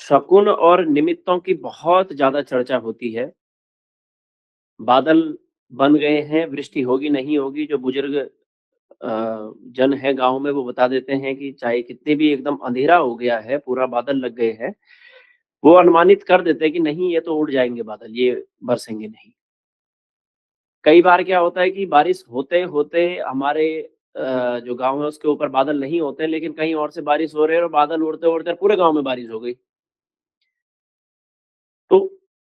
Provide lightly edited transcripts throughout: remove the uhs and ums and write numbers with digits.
शकुन और निमित्तों की बहुत ज़्यादा चर्चा होती है। बादल बन गए हैं, वृष्टि होगी, नहीं होगी, जो बुजुर्ग जन हैं गाँव में वो बता देते हैं कि चाहे कितने भी एकदम अंधेरा हो गया है, पूरा बादल लग गए हैं, वो अनुमानित कर देते हैं कि नहीं ये तो उड़ जाएँगे बादल, ये बरसेंगे नहीं। कई बार क्या होता है कि बारिश होते-होते हमारे जो गाँव है उसके ऊपर बादल नहीं होते, लेकिन कहीं और से बारिश हो रही है और बादल उड़ते-उड़ते पूरे गाँव में बारिश हो गई। तो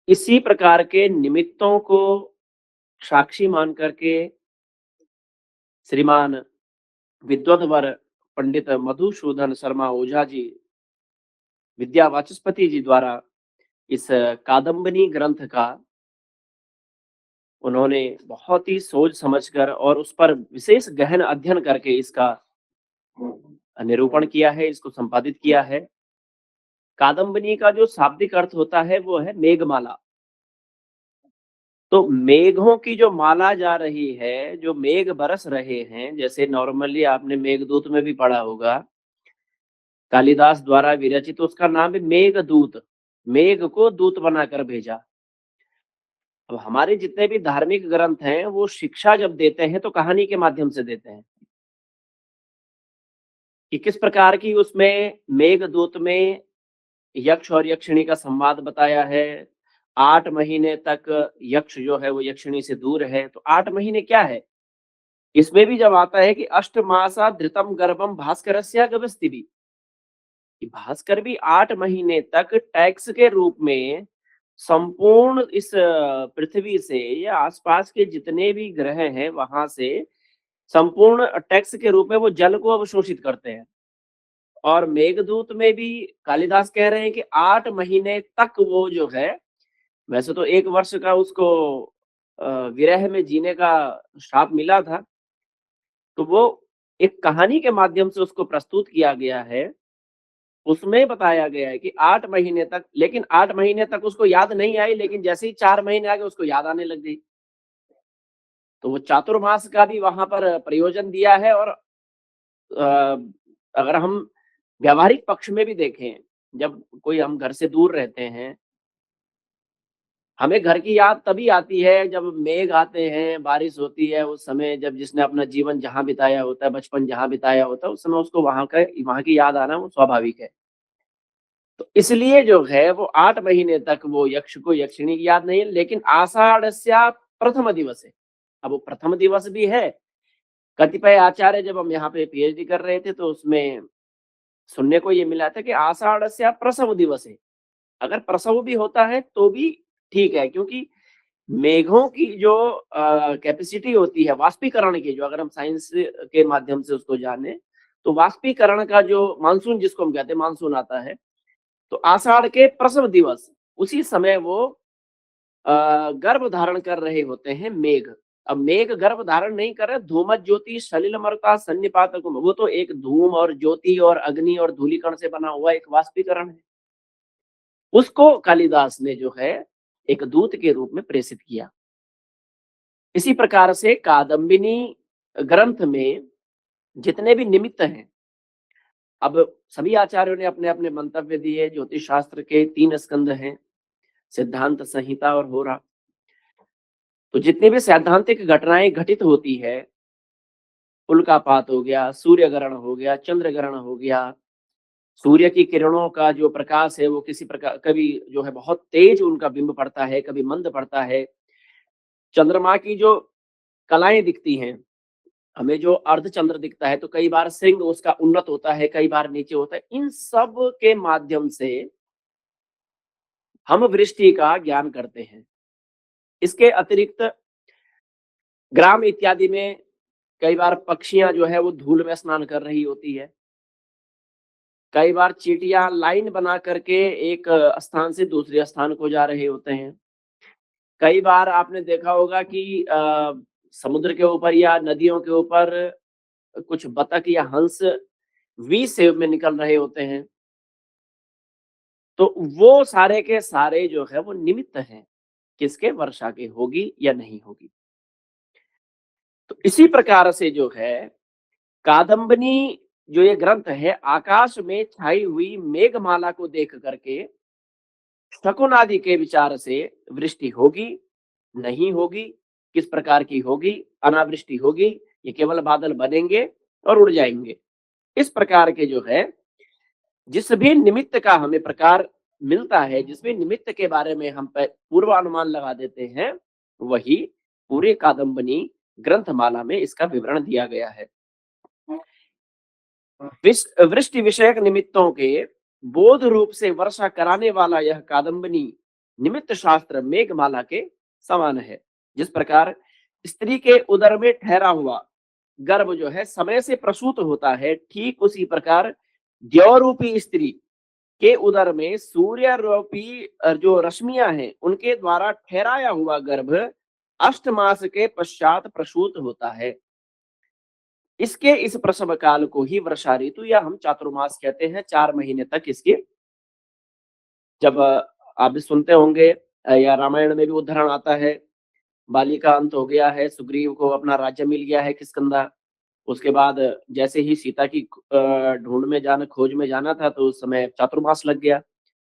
इसी प्रकार के निमित्तों को साक्षी मान करके श्रीमान विद्वद्वर पंडित मधुसूदन शर्मा ओझा जी विद्या वाचस्पति जी द्वारा इस कादम्बनी ग्रंथ का उन्होंने बहुत ही सोच समझकर और उस पर विशेष गहन अध्ययन करके इसका निरूपण किया है, इसको संपादित किया है। कादम्बनी का जो शाब्दिक अर्थ होता है वो है मेघमाला। तो मेघों की जो माला जा रही है, जो मेघ बरस रहे हैं, जैसे नॉर्मली आपने मेघदूत में भी पढ़ा होगा, कालिदास द्वारा विरचित उसका नाम है मेघदूत, मेघ को दूत बनाकर भेजा। अब हमारे जितने भी धार्मिक ग्रंथ हैं, वो शिक्षा जब देते हैं तो कहानी के माध्यम से देते हैं, कि किस प्रकार की उसमें मेघदूत में यक्ष और यक्षिणी का संवाद बताया है। 8 महीने तक यक्ष जो है वो यक्षिणी से दूर है, तो 8 महीने क्या है? इसमें भी जब आता है कि अष्टमासा धृतम गर्भम भास्करस्य गभस्तिभि, कि भास्कर भी 8 महीने तक टैक्स के रूप में संपूर्ण इस पृथ्वी से या आसपास के जितने भी ग्रह हैं वहां से संपूर्ण टैक्स के रूप में वो जल को अवशोषित करते हैं। और मेघदूत में भी कालिदास कह रहे हैं कि 8 महीने तक वो जो है, वैसे तो 1 वर्ष का उसको विरह में जीने का श्राप मिला था, तो वो एक कहानी के माध्यम से उसको प्रस्तुत किया गया है। उसमें बताया गया है कि 8 महीने तक, लेकिन 8 महीने तक उसको याद नहीं आई, लेकिन जैसे ही 4 महीने आ गए उसको याद आने लग गई। तो वो चातुर्मास का भी वहाँ पर प्रयोजन दिया है। और अगर हम व्यावहारिक पक्ष में भी देखें, जब कोई हम घर से दूर रहते हैं, हमें घर की याद तभी आती है जब मेघ आते हैं, बारिश होती है, उस समय जब जिसने अपना जीवन जहाँ बिताया होता है, बचपन जहाँ बिताया होता है, उस समय उसको वहाँ की याद आना वो स्वाभाविक है। तो इसलिए जो है वो 8 महीने तक वो यक्ष को यक्षिणी की याद नहीं है, लेकिन आषाढ़स्या प्रथम दिवसे, अब वो प्रथम दिवस भी है। कतिपय आचार्य, जब हम यहाँ पे पीएचडी कर रहे थे तो उसमें सुनने को ये मिला था कि आषाढ़स्या प्रसव दिवसे, अगर प्रसव भी होता है तो भी ठीक है, क्योंकि मेघों की जो कैपेसिटी होती है वाष्पीकरण की, जो अगर हम साइंस के माध्यम से उसको जाने, तो वाष्पीकरण का जो मानसून जिसको हम कहते हैं, मानसून आता है, तो आषाढ़ के प्रसव दिवस उसी समय वो गर्भ धारण कर रहे होते हैं मेघ। अब मेघ गर्भ धारण नहीं कर रहे, धूमत ज्योति सलिलमरता सन्निपातकुम, वो तो एक धूम और ज्योति और अग्नि और धूलिकण से बना हुआ एक वाष्पीकरण है। उसको कालिदास ने जो है एक दूत के रूप में प्रेषित किया। इसी प्रकार से कादम्बिनी ग्रंथ में जितने भी निमित्त हैं, अब सभी आचार्यों ने अपने अपने मंतव्य दिए। ज्योतिष शास्त्र के 3 स्कंद हैं, सिद्धांत, संहिता और होरा। तो जितनी भी सैद्धांतिक घटनाएं घटित होती है, उल्कापात हो गया, सूर्य ग्रहण हो गया, चंद्र ग्रहण हो गया, सूर्य की किरणों का जो प्रकाश है वो किसी प्रकार, कभी जो है बहुत तेज उनका बिंब पड़ता है, कभी मंद पड़ता है। चंद्रमा की जो कलाएं दिखती हैं, हमें जो अर्धचंद्र दिखता है, तो कई बार श्रृंग उसका उन्नत होता है, कई बार नीचे होता है। इन सब के माध्यम से हम वृष्टि का ज्ञान करते हैं। इसके अतिरिक्त ग्राम इत्यादि में कई बार पक्षियां जो है वो धूल में स्नान कर रही होती है। कई बार चींटियां लाइन बना करके एक स्थान से दूसरे स्थान को जा रहे होते हैं। कई बार आपने देखा होगा कि समुद्र के ऊपर या नदियों के ऊपर कुछ बतख या हंस वी शेप में निकल रहे होते हैं। तो वो सारे के सारे जो है वो निमित्त हैं, किसके? वर्षा के, होगी या नहीं होगी। तो इसी प्रकार से जो है कादम्बनी जो ये ग्रंथ है, आकाश में छाई हुई मेघमाला को देख करके शकुन आदि के विचार से वृष्टि होगी, नहीं होगी, किस प्रकार की होगी, अनावृष्टि होगी, ये केवल बादल बनेंगे और उड़ जाएँगे। इस प्रकार के जो है, जिस भी निमित्त का हमें प्रकार मिलता है, जिस भी निमित्त के बारे में हम पूर्वानुमान लगा देते हैं, वही पूरे कादम्बनी ग्रंथमाला में इसका विवरण दिया गया है। वृष्टि विषयक निमित्तों के बोध रूप से वर्षा कराने वाला यह कादम्बनी निमित्त शास्त्र मेघमाला के समान है। जिस प्रकार स्त्री के उदर में ठहरा हुआ गर्भ जो है समय से प्रसूत होता है, ठीक उसी प्रकार द्यौरूपी स्त्री के उदर में सूर्य रूपी जो रश्मियां हैं उनके द्वारा ठहराया हुआ गर्भ 8 मास के पश्चात प्रसूत होता है। इसके इस प्रसव काल को ही वर्षा ऋतु या हम चातुर्मास कहते हैं। 4 महीने तक इसके जब आप भी सुनते होंगे या रामायण में भी उदाहरण आता है, बाली का अंत हो गया है, सुग्रीव को अपना राज्य मिल गया है किष्किंधा। उसके बाद जैसे ही सीता की ढूंढ में जाना, खोज में जाना था, तो उस समय चातुर्मास लग गया।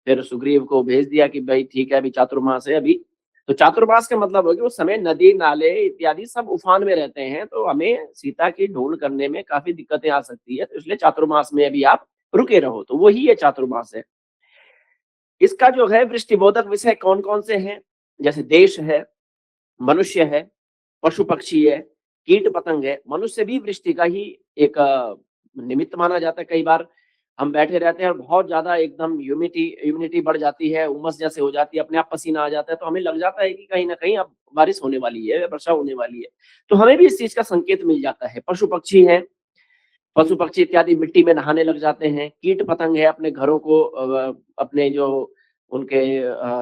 फिर सुग्रीव को भेज दिया कि भाई ठीक है, अभी चातुर्मास है अभी। तो चातुर्मास का मतलब हो कि उस समय नदी नाले इत्यादि सब उफान में रहते हैं, तो हमें सीता की ढूंढ करने में काफी दिक्कतें आ सकती है, तो इसलिए चातुर्मास में अभी आप रुके रहो, तो वही ये चातुर्मास है। इसका जो है वृष्टिबोधक विषय कौन कौन से हैं, जैसे देश है, मनुष्य है, पशु पक्षी है, कीट पतंग है। मनुष्य भी वृष्टि का ही एक निमित्त माना जाता है। कई बार हम बैठे रहते हैं और बहुत ज्यादा एकदम ह्यूमिडिटी बढ़ जाती है, उमस जैसे हो जाती है, अपने आप पसीना आ जाता है, तो हमें लग जाता है कि कहीं ना कहीं अब बारिश होने वाली है, वर्षा होने वाली है। तो हमें भी इस चीज का संकेत मिल जाता है। पशु पक्षी हैं, पशु पक्षी इत्यादि मिट्टी में नहाने लग जाते हैं। कीट पतंग है, अपने घरों को अपने जो उनके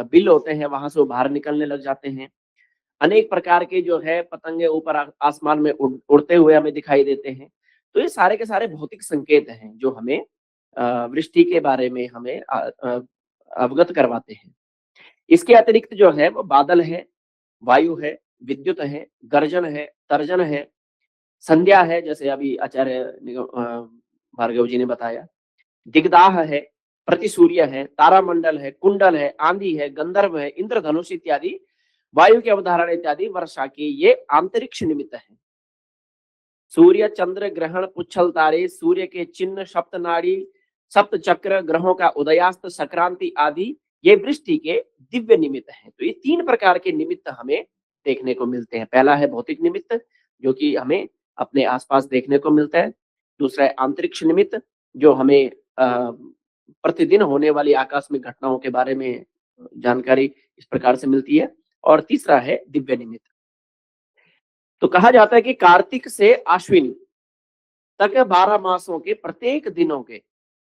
बिल होते हैं वहां से वो बाहर निकलने लग जाते हैं। अनेक प्रकार के जो है पतंगे ऊपर आसमान में उड़ते हुए हमें दिखाई देते हैं। तो ये सारे के सारे भौतिक संकेत हैं जो हमें वृष्टि के बारे में हमें अवगत करवाते हैं। इसके अतिरिक्त जो है वो बादल है, वायु है, विद्युत है, गर्जन है, तर्जन है, संध्या है, जैसे अभी आचार्य भार्गव जी ने बताया, दिग्दाह है, प्रतिसूर्य है, तारामंडल है, कुंडल है, आंधी है, गंधर्व है, इंद्रधनुष इत्यादि वायु के अवधारण इत्यादि वर्षा के ये आंतरिक्ष निमित्त है। सूर्य, चंद्र, ग्रहण, पुच्छल तारे, सूर्य के चिन्ह, सप्त नाड़ी, सप्त चक्र, ग्रहों का उदयास्त, संक्रांति आदि ये वृष्टि के दिव्य निमित्त हैं। तो ये 3 प्रकार के निमित्त हमें देखने को मिलते हैं। पहला है भौतिक निमित्त, जो कि हमें अपने आसपास देखने को मिलता है। दूसरा है अंतरिक्ष निमित्त, जो हमें प्रतिदिन होने वाली आकाश में घटनाओं के बारे में जानकारी इस प्रकार से मिलती है। और तीसरा है दिव्य निमित्त। तो कहा जाता है कि कार्तिक से आश्विन तक 12 मासों के प्रत्येक दिनों के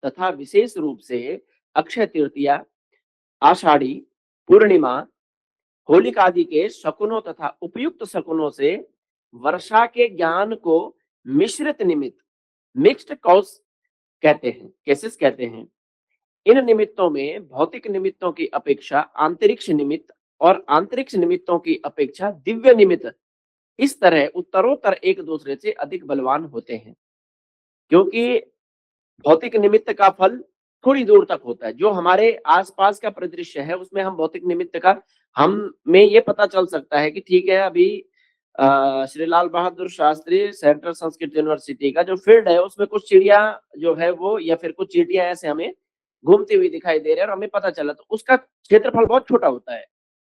तथा विशेष रूप से अक्षय तृतीया, आषाढ़ी, पूर्णिमा, होलिका आदि के शकुनों तथा उपयुक्त शकुनों से वर्षा के ज्ञान को मिश्रित निमित्त, मिक्स्ड कॉज कहते हैं, केसेस कहते हैं। इन निमित्तों में भौतिक निमित्तों की अपेक्षा आंतरिक्ष निमित्त और आंतरिक्ष निमित्तों की अपेक्षा दिव्य निमित्त इस तरह उत्तरोत्तर एक दूसरे से अधिक बलवान होते हैं, क्योंकि भौतिक निमित्त का फल थोड़ी दूर तक होता है। जो हमारे आसपास का परिदृश्य है उसमें हम भौतिक निमित्त का हमें ये पता चल सकता है कि ठीक है, अभी श्री लाल बहादुर शास्त्री सेंट्रल संस्कृत यूनिवर्सिटी का जो फील्ड है उसमें कुछ चिड़िया जो है वो या फिर कुछ चींटियां ऐसे हमें घूमती हुई दिखाई दे रहे हैं और हमें पता चला, तो उसका क्षेत्रफल बहुत छोटा होता है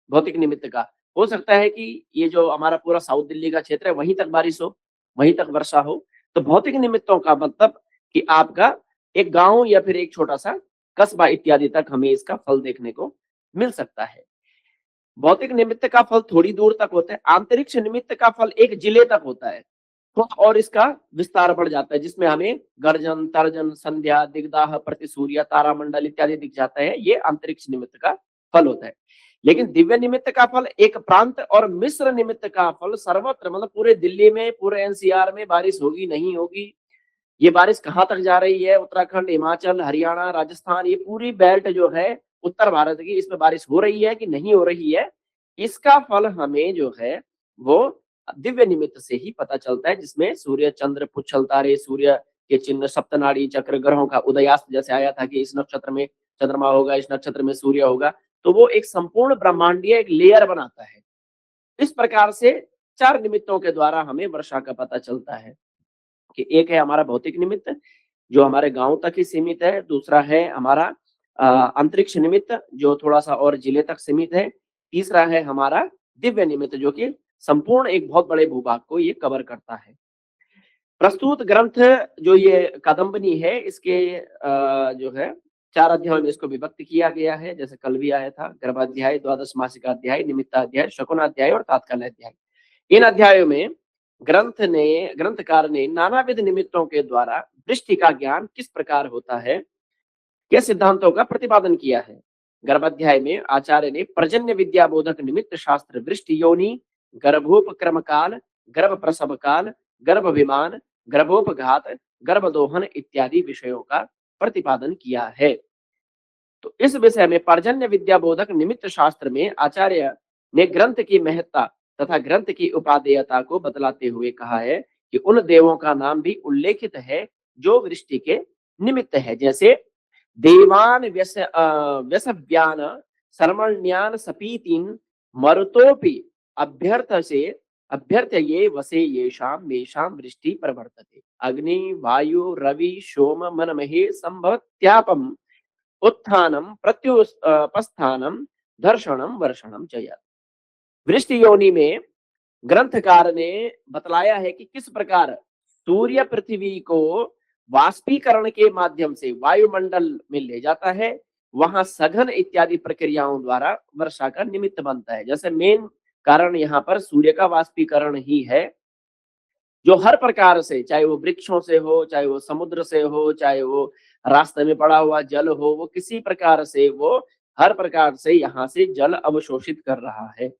भौतिक निमित्त का। हो सकता है कि ये जो हमारा पूरा साउथ दिल्ली का क्षेत्र है वहीं तक बारिश हो, वहीं तक वर्षा हो। तो भौतिक निमित्तों का मतलब कि आपका एक गांव या फिर एक छोटा सा कस्बा इत्यादि तक हमें इसका फल देखने को मिल सकता है। भौतिक निमित्त का फल थोड़ी दूर तक होता है, अंतरिक्ष निमित्त का फल एक जिले तक होता है। तो और इसका विस्तार बढ़ जाता है, जिसमें हमें गर्जन, तर्जन, संध्या, दिग्दाह, प्रतिसूर्य, तारामंडल इत्यादि दिख जाता है। ये अंतरिक्ष निमित्त का फल होता है। लेकिन दिव्य निमित्त का फल एक प्रांत और मिश्र निमित्त का फल सर्वत्र, मतलब पूरे दिल्ली में, पूरे एनसीआर में बारिश होगी नहीं होगी, ये बारिश कहाँ तक जा रही है, उत्तराखंड, हिमाचल, हरियाणा, राजस्थान, ये पूरी बेल्ट जो है उत्तर भारत की, इसमें बारिश हो रही है कि नहीं हो रही है, इसका फल हमें जो है वो दिव्य निमित्त से ही पता चलता है, जिसमें सूर्य, चंद्र, पुच्छल तारे, सूर्य के चिन्ह, सप्तनाड़ी चक्र, ग्रहों का उदयास्त जैसे आया था कि इस नक्षत्र में चंद्रमा होगा, इस नक्षत्र में सूर्य होगा, तो वो एक संपूर्ण ब्रह्मांडीय एक लेयर बनाता है। इस प्रकार से 4 निमित्तों के द्वारा हमें वर्षा का पता चलता है कि एक है हमारा भौतिक निमित्त, जो हमारे गाँव तक ही सीमित है, दूसरा है हमारा अंतरिक्ष निमित्त, जो थोड़ा-सा और जिले तक सीमित है, तीसरा है हमारा दिव्य निमित्त, जो कि संपूर्ण एक बहुत बड़े भूभाग को ये कवर करता है। प्रस्तुत ग्रंथ जो ये कादंबनी है, इसके जो है 4 अध्यायों में इसको विभक्त किया गया है, जैसे कल भी आया था, गर्भाध्याय, द्वादश मासिकाध्याय, निमित्ताध्याय, शकुनाध्याय और तात्काल अध्याय। इन अध्यायों में ग्रंथकार ने नानाविध निमित्तों के द्वारा दृष्टि का ज्ञान किस प्रकार होता है, के सिद्धांतों का प्रतिपादन किया है। गर्भाध्याय में आचार्य ने पर्जन्य विद्या बोधक निमित्त शास्त्र, दृष्टि योनि, गर्भोपक्रम काल, गर्भ प्रसव काल, गर्भ विमान, गर्भोपघात, गर्भदोहन इत्यादि विषयों का प्रतिपादन किया है। तो इस विषय में पर्जन्य विद्या बोधक निमित्त शास्त्र में आचार्य ने ग्रंथ की महत्ता तथा ग्रंथ की उपादेयता को बतलाते हुए कहा है कि उन देवों का नाम भी उल्लेखित है जो वृष्टि के निमित्त है, जैसे देवान व्यसव्यान सर्वण्यान सपीतिन मरुतोपि अभ्यर्थ से अभ्यर्थ ये वसे येषाम मेषाम वृष्टि प्रवर्तते। अग्नि वायु रवि सोम मनमहे संभवत्यापम उत्थानम प्रत्युपस्थानम दर्शनम वर्षणम च यत्। वृष्टि योनि में ग्रंथकार ने बतलाया है कि किस प्रकार सूर्य पृथ्वी को वाष्पीकरण के माध्यम से वायुमंडल में ले जाता है, वहां सघन इत्यादि प्रक्रियाओं द्वारा वर्षा का निमित्त बनता है। जैसे मेन कारण यहाँ पर सूर्य का वाष्पीकरण ही है, जो हर प्रकार से, चाहे वो वृक्षों से हो, चाहे वो समुद्र से हो, चाहे वो रास्ते में पड़ा हुआ जल हो, वो किसी प्रकार से वो हर प्रकार से यहाँ से जल अवशोषित कर रहा है,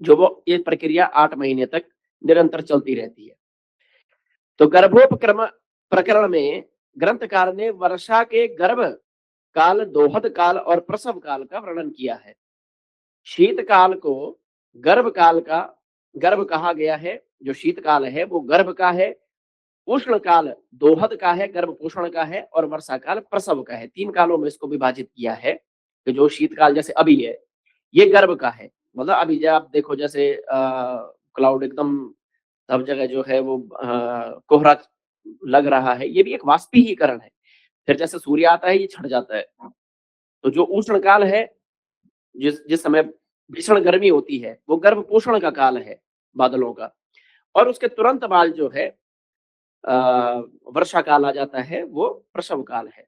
जो वो ये प्रक्रिया 8 महीने तक निरंतर चलती रहती है। तो गर्भोपक्रम प्रकरण में ग्रंथकार ने वर्षा के गर्भ काल, दोहद काल और प्रसव काल का वर्णन किया है। शीतकाल को गर्भ काल का गर्भ कहा गया है, जो शीतकाल है वो गर्भ का है, उष्ण काल दोहद का है, गर्भ पोषण का है, और वर्षा काल प्रसव का है। 3 कालों में इसको विभाजित किया है कि जो शीतकाल जैसे अभी है, ये गर्भ का है। मतलब अभी जब आप देखो जैसे क्लाउड एकदम सब जगह जो है वो कोहरा लग रहा है, ये भी एक वाष्पीकरण है। फिर जैसे सूर्य आता है ये छट जाता है। तो जो उष्ण काल है, जिस जिस समय भीषण गर्मी होती है, वो गर्भ पोषण का काल है बादलों का, और उसके तुरंत बाद जो है अ, वर्षा काल आ जाता है, वो प्रसव काल है।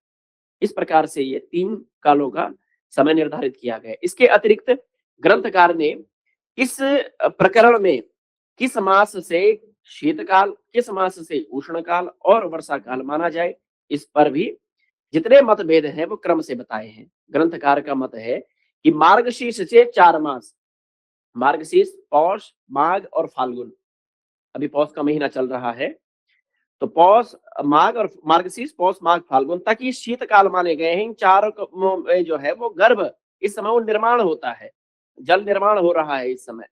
इस प्रकार से ये 3 कालों का समय निर्धारित किया गया है। इसके अतिरिक्त ग्रंथकार ने इस प्रकरण में किस मास से शीतकाल, किस मास से उष्णकाल और वर्षा काल माना जाए, इस पर भी जितने मतभेद हैं वो क्रम से बताए हैं। ग्रंथकार का मत है कि मार्गशीर्ष से 4 मास, मार्गशीर्ष, पौष, माघ और फाल्गुन, अभी पौष का महीना चल रहा है, तो पौष, माघ और मार्गशीर्ष, पौष, माघ, फाल्गुन तक ये शीतकाल माने गए हैं। इन चारों में जो है वो गर्भ, इस समय वो निर्माण होता है, जल निर्माण हो रहा है इस समय।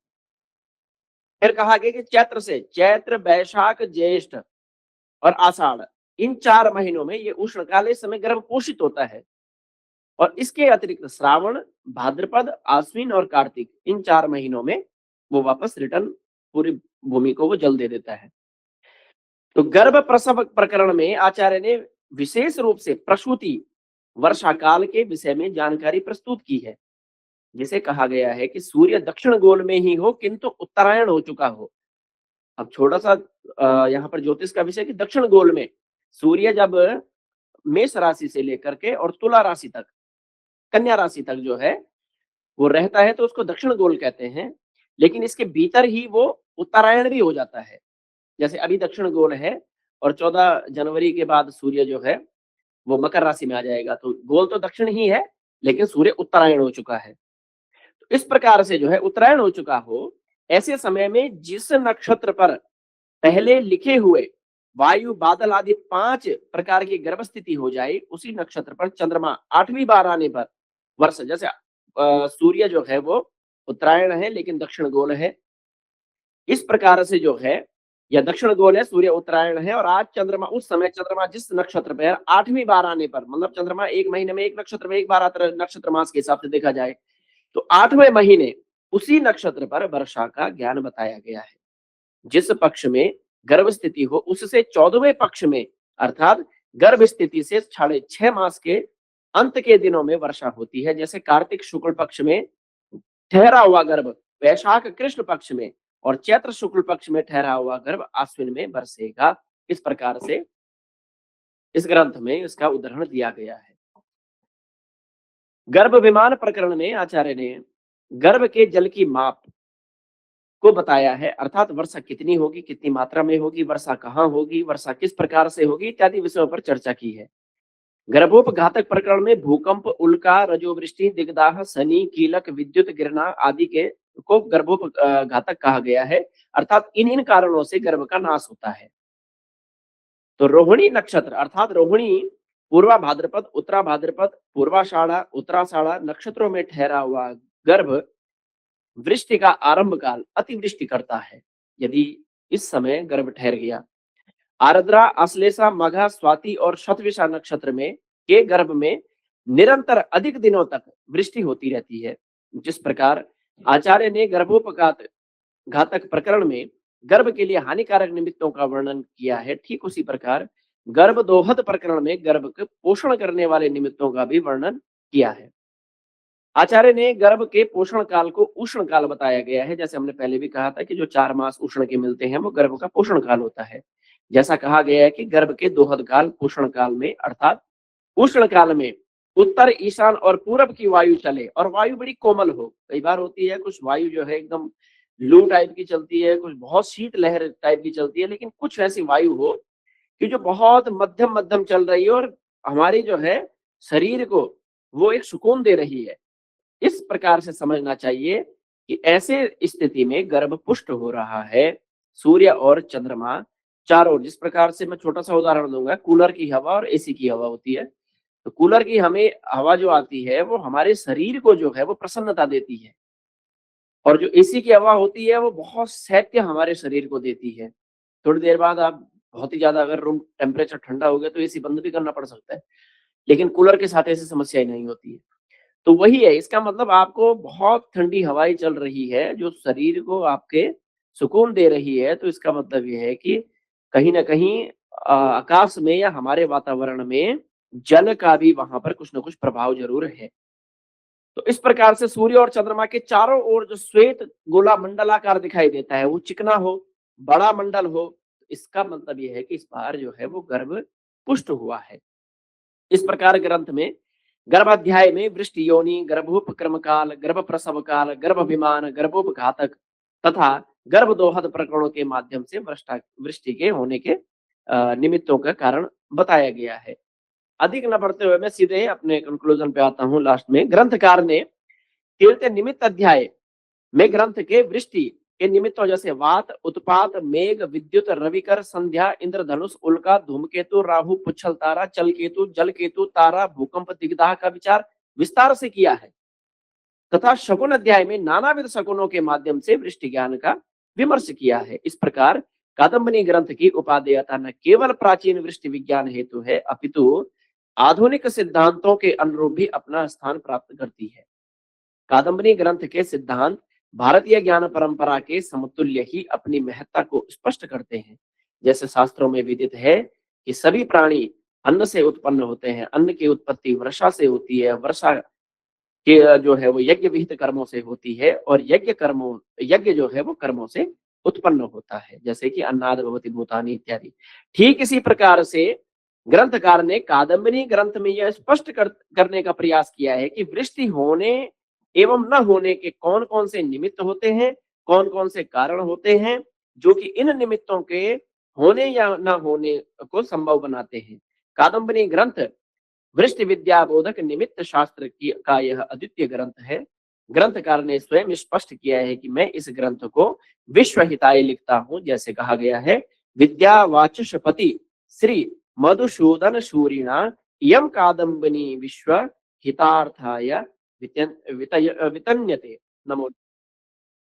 फिर कहा गया कि चैत्र से, चैत्र, वैशाख, ज्येष्ठ और आषाढ़, इन 4 महीनों में ये उष्णकाल इस समय गर्भ पोषित होता है। और इसके अतिरिक्त श्रावण, भाद्रपद, आश्विन और कार्तिक, इन 4 महीनों में वो वापस रिटर्न पूरी भूमि को वो जल दे देता है। तो गर्भ प्रसव प्रकरण में आचार्य ने विशेष रूप से प्रसूति वर्षा काल के विषय में जानकारी प्रस्तुत की है, जिसे कहा गया है कि सूर्य दक्षिण गोल में ही हो किंतु उत्तरायण हो चुका हो। अब छोटा सा यहाँ पर ज्योतिष का विषय कि दक्षिण गोल में सूर्य जब मेष राशि से लेकर के और तुला राशि तक, कन्या राशि तक जो है वो रहता है, तो उसको दक्षिण गोल कहते हैं। लेकिन इसके भीतर ही वो उत्तरायण भी हो जाता है। जैसे अभी दक्षिण गोल है और 14 जनवरी के बाद सूर्य जो है वो मकर राशि में आ जाएगा, तो गोल तो दक्षिण ही है लेकिन सूर्य उत्तरायण हो चुका है। तो इस प्रकार से जो है उत्तरायण हो चुका हो, ऐसे समय में जिस नक्षत्र पर पहले लिखे हुए वायु, बादल आदि 5 प्रकार की गर्भ स्थिति हो जाए, उसी नक्षत्र पर चंद्रमा 8वीं बार आने पर वर्ष, जैसे सूर्य जो है वो उत्तरायण है लेकिन दक्षिण गोल है, इस प्रकार से जो है, या दक्षिण गोल है, सूर्य उत्तरायण है, और आज चंद्रमा, उस समय चंद्रमा जिस नक्षत्र पर 8वीं बार आने पर, मतलब चंद्रमा 1 महीने में एक नक्षत्र में एक बार आता है, नक्षत्र मास के हिसाब से देखा जाए, तो 8वें महीने उसी नक्षत्र पर वर्षा का ज्ञान बताया गया है। जिस पक्ष में गर्भ स्थिति हो उससे 14वें पक्ष में अर्थात गर्भ स्थिति से 6.5 मास के अंत के दिनों में वर्षा होती है। जैसे कार्तिक शुक्ल पक्ष में ठहरा हुआ गर्भ वैशाख कृष्ण पक्ष में और चैत्र शुक्ल पक्ष में ठहरा हुआ गर्भ आश्विन में बरसेगा। इस प्रकार से इस ग्रंथ में इसका उदाहरण दिया गया है। गर्भ विमान प्रकरण में आचार्य ने गर्भ के जल की माप को बताया है, अर्थात वर्षा कितनी होगी, कितनी मात्रा में होगी, वर्षा कहाँ होगी, वर्षा किस प्रकार से होगी इत्यादि विषयों पर चर्चा की है। गर्भोपघातक प्रकरण में भूकंप, उल्का, रजोवृष्टि, दिगदाह, शनि, कीलक, विद्युत गिरना आदि के को गर्भोपघातक कहा गया है, अर्थात इन कारणों से गर्भ का नाश होता है। तो रोहिणी नक्षत्र अर्थात रोहिणी, पूर्वा भाद्रपद, उत्तरा भाद्रपद, पूर्वाषाढ़ा, उत्तराषाढ़ा नक्षत्रों में ठहरा हुआ गर्भ वृष्टि का आरंभ काल अतिवृष्टि करता है। यदि इस समय गर्भ ठहर गया। आर्द्रा, आश्लेषा, मघा, स्वाति और शतविषा नक्षत्र में के गर्भ में निरंतर अधिक दिनों तक वृष्टि होती रहती है। जिस प्रकार आचार्य ने गर्भोपघात घातक प्रकरण में गर्भ के लिए हानिकारक निमित्तों का वर्णन किया है, ठीक उसी प्रकार गर्भ दोहद प्रकरण में गर्भ के पोषण करने वाले निमित्तों का भी वर्णन किया है। आचार्य ने गर्भ के पोषण काल को उष्ण काल बताया गया है। जैसे हमने पहले भी कहा था कि जो 4 मास उष्ण के मिलते हैं वो गर्भ का पोषण काल होता है। जैसा कहा गया है कि गर्भ के दोहद काल पोषण काल में अर्थात उष्ण काल में उत्तर, ईशान और पूरब की वायु चले और वायु बड़ी कोमल हो। कई बार होती है कुछ वायु जो है एकदम लू टाइप की चलती है, कुछ बहुत शीत लहर टाइप की चलती है, लेकिन कुछ ऐसी वायु हो कि जो बहुत मध्यम मध्यम चल रही है और हमारी जो है शरीर को वो एक सुकून दे रही है। इस प्रकार से समझना चाहिए कि ऐसे स्थिति में गर्भ पुष्ट हो रहा है। सूर्य और चंद्रमा चारों ओर, जिस प्रकार से मैं छोटा सा उदाहरण दूंगा, कूलर की हवा और एसी की हवा होती है। तो कूलर की हमें हवा जो आती है वो हमारे शरीर को जो है वो प्रसन्नता देती है और जो एसी की हवा होती है वो बहुत शैत्य हमारे शरीर को देती है। थोड़ी देर बाद आप बहुत ही ज्यादा अगर रूम टेम्परेचर ठंडा हो गया तो एसी बंद भी करना पड़ सकता है, लेकिन कूलर के साथ ऐसी समस्या ही नहीं होती है। तो वही है, इसका मतलब आपको बहुत ठंडी हवाएं चल रही है जो शरीर को आपके सुकून दे रही है, तो इसका मतलब ये है कि कहीं ना कहीं आकाश में या हमारे वातावरण में जल का भी वहां पर कुछ ना कुछ प्रभाव जरूर है। तो इस प्रकार से सूर्य और चंद्रमा के चारों ओर जो श्वेत गोला मंडलाकार दिखाई देता है वो चिकना हो, बड़ा मंडल हो, तो इसका मतलब ये है कि इस बार जो है वो गर्भ पुष्ट हुआ है। इस प्रकार ग्रंथ में गर्भाध्याय में वृष्टि योनि, गर्भोपक्रम काल, गर्भ प्रसव काल, गर्भाभिमान, गर्भोपघातक तथा गर्भदोहद प्रकरणों के माध्यम से वृष्टि के होने के निमित्तों का कारण बताया गया है। अधिक न बढ़ते हुए मैं सीधे अपने कंक्लूजन पे आता हूँ। लास्ट में ग्रंथकार ने तीर्थ निमित्त अध्याय में ग्रंथ के वृष्टि के निमित्तों जैसे वात, उत्पात, मेघ, विद्युत, रविकर, संध्या, इंद्रधनुष, उल्का, धूमकेतु, राहु, पुच्छल तारा, चलकेतु, जलकेतु, तारा, भूकंप, दिग्दाह का विचार विस्तार से किया है तथा शकुन अध्याय में नानाविध शकुनों के माध्यम से वृष्टि ज्ञान का विमर्श किया है। इस प्रकार कादम्बनी ग्रंथ की उपादेयता न केवल प्राचीन वृष्टि विज्ञान हेतु है अपितु आधुनिक सिद्धांतों के अनुरूप भी अपना स्थान प्राप्त करती है। कादम्बनी ग्रंथ के सिद्धांत भारतीय ज्ञान परंपरा के समतुल्य ही अपनी महत्ता को स्पष्ट करते हैं। जैसे शास्त्रों में विदित है कि सभी प्राणी अन्न से उत्पन्न होते हैं, अन्न की उत्पत्ति वर्षा से होती है, वर्षा के जो है वो यज्ञ विहित कर्मों से होती है और यज्ञ जो है वो कर्मों से उत्पन्न होता है, जैसे कि अन्नाद भवति भूतानि इत्यादि। ठीक इसी प्रकार से ग्रंथकार ने कादम्बनी ग्रंथ में यह स्पष्ट करने का प्रयास किया है कि वृष्टि होने एवं न होने के कौन कौन से निमित्त होते हैं, कौन कौन से कारण होते हैं जो कि इन निमित्तों के होने या न होने को संभव बनाते हैं। कादम्बनी ग्रंथ वृष्टि विद्या बोधक निमित्त शास्त्र की का यह अद्वितीय ग्रंथ है। ग्रंथकार ने स्वयं स्पष्ट किया है कि मैं इस ग्रंथ को विश्व हिताय लिखता हूं। जैसे कहा गया है, विद्या वाचस्पति श्री मधुसूदन सूरिणा यम कादम्बनी विश्व हितार्थाय वितन्यते। नमो